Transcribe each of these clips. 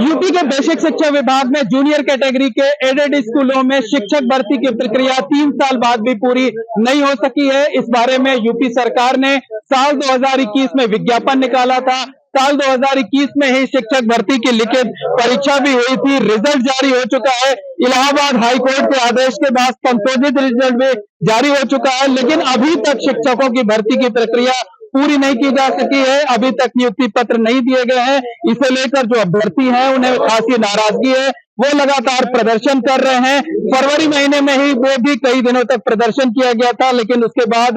UP के basic शिक्षा विभाग में जूनियर कैटेगरी के एडेड स्कूलों में शिक्षक भर्ती की प्रक्रिया 3 साल बाद भी पूरी नहीं हो सकी है। इस बारे में यूपी सरकार ने साल 2021 में विज्ञापन निकाला था। साल 2021 में ही शिक्षक भर्ती की लिखित परीक्षा भी हुई थी। रिजल्ट जारी हो चुका है। इलाहाबाद हाई कोर्ट के आदेश के बाद संशोधित रिजल्ट भी जारी हो चुका है, लेकिन अभी तक शिक्षकों की भर्ती की प्रक्रिया पूरी नहीं की जा सकी है। अभी तक नियुक्ति पत्र नहीं दिए गए हैं। इसे लेकर जो अभ्यर्थी हैं उन्हें खासी नाराजगी है। वो लगातार प्रदर्शन कर रहे हैं। फरवरी महीने में ही वो भी कई दिनों तक प्रदर्शन किया गया था, लेकिन उसके बाद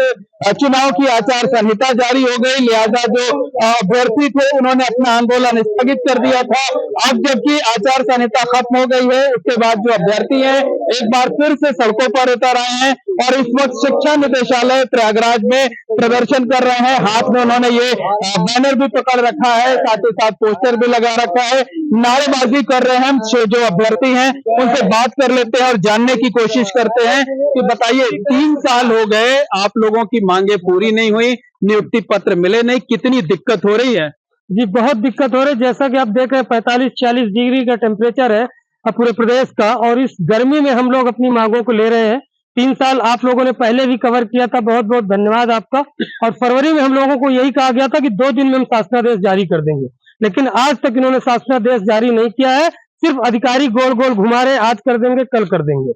चुनाव की आचार संहिता जारी हो गई। लिहाजा जो अभ्यर्थी थे उन्होंने अपना आंदोलन स्थगित कर दिया था। अब जबकि आचार संहिता खत्म हो गई है, उसके बाद जो अभ्यर्थी हैं एक बार फिर से सड़कों पर उतर आए हैं और इस वक्त शिक्षा निदेशालय प्रयागराज में प्रदर्शन कर रहे हैं। हाथ में उन्होंने ये बैनर भी पकड़ रखा है, साथ ही साथ पोस्टर भी लगा रखा है, नारेबाजी कर रहे हैं। जो अभ्यर्थी हैं उनसे बात कर लेते हैं और जानने की कोशिश करते हैं कि बताइए, 3 साल हो गए, आप लोगों की मांगे पूरी नहीं हुई, नियुक्ति पत्र मिले नहीं, कितनी दिक्कत हो रही है? जी बहुत दिक्कत हो रही है। जैसा कि आप देख रहे हैं 45-40 डिग्री का टेम्परेचर है पूरे प्रदेश का, और इस गर्मी में हम लोग अपनी मांगों को ले रहे हैं। 3 साल आप लोगों ने पहले भी कवर किया था, बहुत बहुत धन्यवाद आपका। और फरवरी में हम लोगों को यही कहा गया था कि 2 दिन में हम शासनादेश जारी कर देंगे, लेकिन आज तक इन्होंने शासनादेश जारी नहीं किया है। सिर्फ अधिकारी गोल गोल घुमा रहे, आज कर देंगे कल कर देंगे।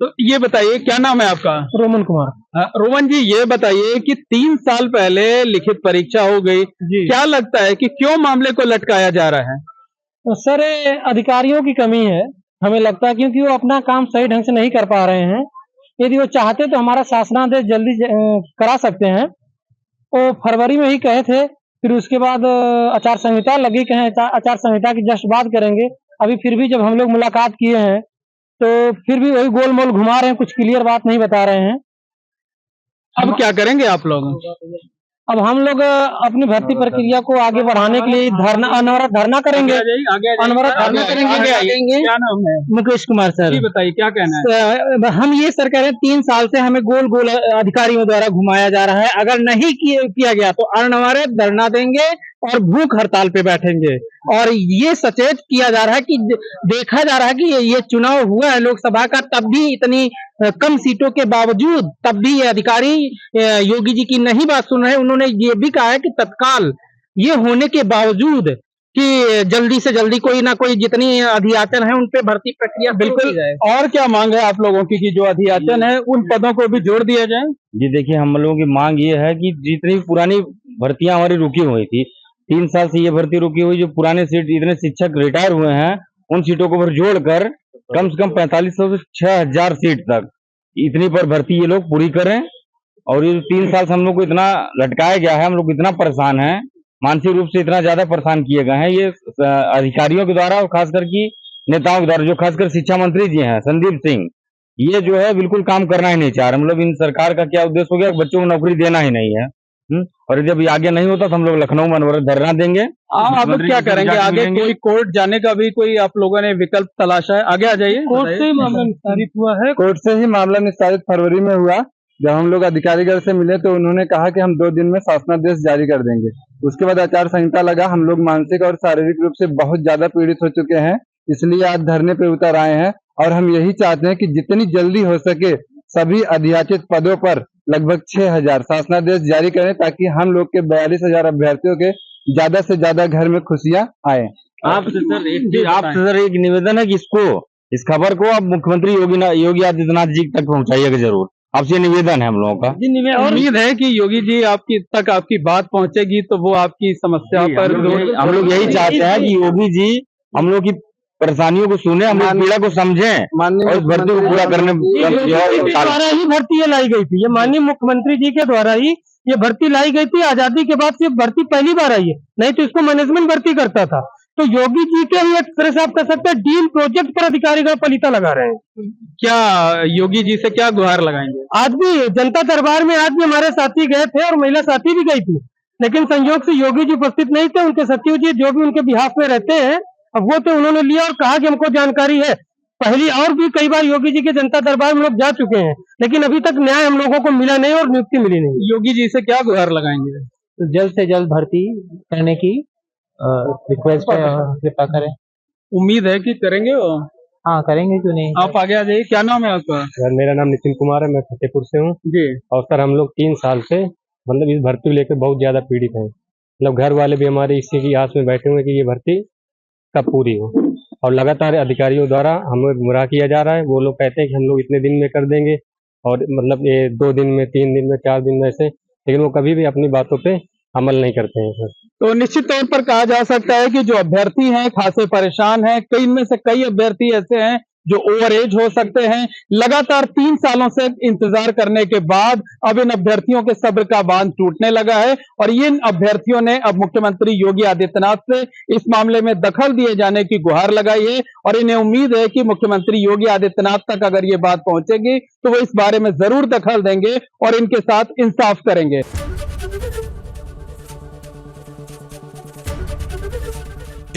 तो ये बताइए, क्या नाम है आपका? रोमन कुमार। रोमन जी, ये बताइए कि 3 साल पहले लिखित परीक्षा हो गई, क्या लगता है कि क्यों मामले को लटकाया जा रहा है? तो सर अधिकारियों की कमी है हमें लगता है, क्योंकि वो अपना काम सही ढंग से नहीं कर पा रहे हैं। यदि वो चाहते तो हमारा शासनादेश जल्दी करा सकते हैं। वो फरवरी में ही कहे थे, फिर उसके बाद आचार संहिता लगी, कहे आचार संहिता की जस्ट बात करेंगे। अभी फिर भी जब हम लोग मुलाकात किए हैं तो फिर भी वही गोल मोल घुमा रहे हैं, कुछ क्लियर बात नहीं बता रहे हैं। अब क्या करेंगे आप लोग? अब हम लोग अपनी भर्ती प्रक्रिया को आगे बढ़ाने के लिए अनवरत धरना करेंगे। अनवरत धरना करेंगे। क्या नाम है? मुकेश कुमार सर। बताइए, क्या कहना है? हम ये सर कह रहे हैं, 3 साल से हमें गोल गोल अधिकारियों द्वारा घुमाया जा रहा है। अगर नहीं किया गया तो अनवरत धरना देंगे और भूख हड़ताल पे बैठेंगे। और ये सचेत किया जा रहा है कि देखा जा रहा है कि ये चुनाव हुआ है लोकसभा का, तब भी इतनी कम सीटों के बावजूद तब भी ये अधिकारी योगी जी की नहीं बात सुन रहे। उन्होंने ये भी कहा है कि तत्काल ये होने के बावजूद कि जल्दी से जल्दी कोई ना कोई जितनी अधियाचन है उन पे भर्ती प्रक्रिया बिल्कुल। और क्या मांग है आप लोगों की कि जो अधियाचन है उन पदों को भी जोड़ दिया जाए? जी देखिए, हम लोगों की मांग ये है कि जितनी पुरानी भर्तियां हमारी रुकी हुई थी, 3 साल से ये भर्ती रुकी हुई, जो पुराने सीट इतने शिक्षक रिटायर हुए हैं उन सीटों को फिर जोड़कर कम से कम 4500 से 6000 सीट तक इतनी पर भर्ती ये लोग पूरी करें। और ये 3 साल से हम लोग को इतना लटकाया गया है, हम लोग इतना परेशान हैं, मानसिक रूप से इतना ज्यादा परेशान किए गए हैं ये अधिकारियों के द्वारा और खासकर की नेताओं के द्वारा, जो खासकर शिक्षा मंत्री जी हैं संदीप सिंह, ये जो है बिल्कुल काम करना ही नहीं चाह रहे। मतलब इन सरकार का क्या उद्देश्य हो गया, बच्चों को नौकरी देना ही नहीं है। और जब ये आगे नहीं होता तो हम लोग लखनऊ में अनवरत धरना देंगे। आप क्या करेंगे आगे? कोई कोर्ट जाने का भी कोई आप लोगों ने विकल्प तलाशा है? आगे आ जाइए। कोर्ट से ही मामला निस्तारित हुआ है। कोर्ट से ही मामला निस्तारित फरवरी में हुआ। जब हम लोग अधिकारीगण से मिले तो उन्होंने कहा कि हम 2 दिन में शासनादेश जारी कर देंगे। उसके बाद आचार संहिता लगा। हम लोग मानसिक और शारीरिक रूप से बहुत ज्यादा पीड़ित हो चुके हैं, इसलिए आज धरने पे उतर आए हैं। और हम यही चाहते हैं कि जितनी जल्दी हो सके सभी अधियाचित पदों पर लगभग 6000 शासनादेश जारी करें, ताकि हम लोग के 42,000 अभ्यर्थियों के ज्यादा से ज्यादा घर में खुशियां आए। आपसे सर एक निवेदन है कि इस खबर को आप मुख्यमंत्री योगी आदित्यनाथ जी तक पहुंचाइएगा जरूर। आपसे निवेदन है हम लोगों का। उम्मीद है कि योगी जी आपकी बात पहुंचेगी तो वो आपकी समस्या पर हम लोग यही चाहते हैं कि योगी जी हम लोग की परेशानियों को सुने, हमारी पीड़ा को समझें और भर्ती को पूरा करने द्वारा ही भर्ती ये लाई गई थी। ये माननीय मुख्यमंत्री जी के द्वारा ही ये भर्ती लाई गई थी। आजादी के बाद से भर्ती पहली बार आई है, नहीं तो इसको मैनेजमेंट भर्ती करता था। तो योगी जी के ही एक तरह से आप कह सकते हैं डील प्रोजेक्ट पर अधिकारी का पलीता लगा रहे हैं। क्या योगी जी से क्या गुहार लगाएंगे? आज भी जनता दरबार में आज भी हमारे साथी गए थे और महिला साथी भी गई थी, लेकिन संयोग से योगी जी उपस्थित नहीं थे। उनके सचिव जी जो भी उनके बिहाफ में रहते हैं, अब वो तो उन्होंने लिया और कहा कि हमको जानकारी है। पहली और भी कई बार योगी जी के जनता दरबार में लोग जा चुके हैं, लेकिन अभी तक न्याय हम लोगों को मिला नहीं और नियुक्ति मिली नहीं। योगी जी से क्या गुहार लगाएंगे? तो जल्द से जल्द भर्ती करने की रिक्वेस्ट है और कृपा करें। उम्मीद है कि करेंगे वो? हाँ करेंगे, क्यों नहीं। आप आगे आ जाइए, क्या नाम है आपका? सर मेरा नाम नितिन कुमार है, मैं फतेहपुर से हूँ। जी। और सर हम लोग 3 साल से मतलब इस भर्ती को लेकर बहुत ज्यादा पीड़ित हैं। मतलब घर वाले भी हमारे इसी की आस में बैठे हुए हैं कि ये भर्ती कब पूरी हो, और लगातार अधिकारियों द्वारा हमें गुमराह किया जा रहा है। वो लोग कहते हैं कि हम लोग इतने दिन में कर देंगे, और मतलब ये 2 दिन में, 3 दिन में, 4 दिन में ऐसे, लेकिन वो कभी भी अपनी बातों पे अमल नहीं करते हैं सर। तो निश्चित तौर पर कहा जा सकता है कि जो अभ्यर्थी हैं खासे परेशान हैं। कई इनमें से कई अभ्यर्थी ऐसे हैं जो ओवर एज हो सकते हैं। लगातार 3 सालों से इंतजार करने के बाद अब इन अभ्यर्थियों के सब्र का बांध टूटने लगा है, और इन अभ्यर्थियों ने अब मुख्यमंत्री योगी आदित्यनाथ से इस मामले में दखल दिए जाने की गुहार लगाई है। और इन्हें उम्मीद है कि मुख्यमंत्री योगी आदित्यनाथ तक अगर ये बात पहुंचेगी तो वो इस बारे में जरूर दखल देंगे और इनके साथ इंसाफ करेंगे।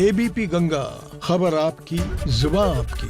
एबीपी गंगा, खबर आपकी, जुबान आपकी।